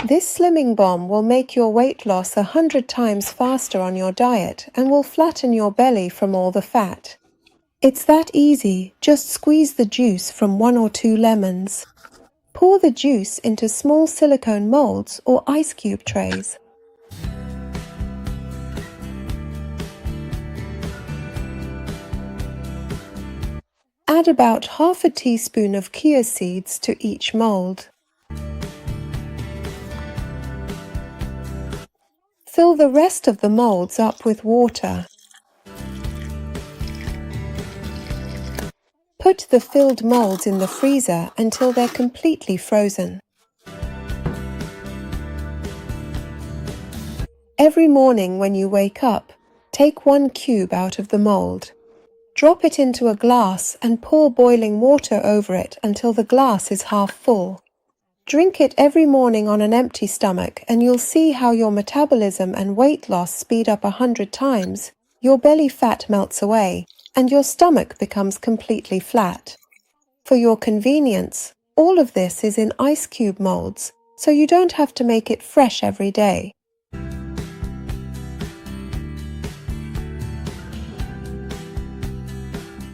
This slimming bomb will make your weight loss 100 times faster on your diet and will flatten your belly from all the fat. It's that easy, just squeeze the juice from 1 or 2 lemons. Pour the juice into small silicone molds or ice cube trays. Add about half a teaspoon of chia seeds to each mold. Fill the rest of the molds up with water. Put the filled molds in the freezer until they're completely frozen. Every morning when you wake up, take 1 cube out of the mold. Drop it into a glass and pour boiling water over it until the glass is half full. Drink it every morning on an empty stomach and you'll see how your metabolism and weight loss speed up 100 times, your belly fat melts away, and your stomach becomes completely flat. For your convenience, all of this is in ice cube molds, so you don't have to make it fresh every day.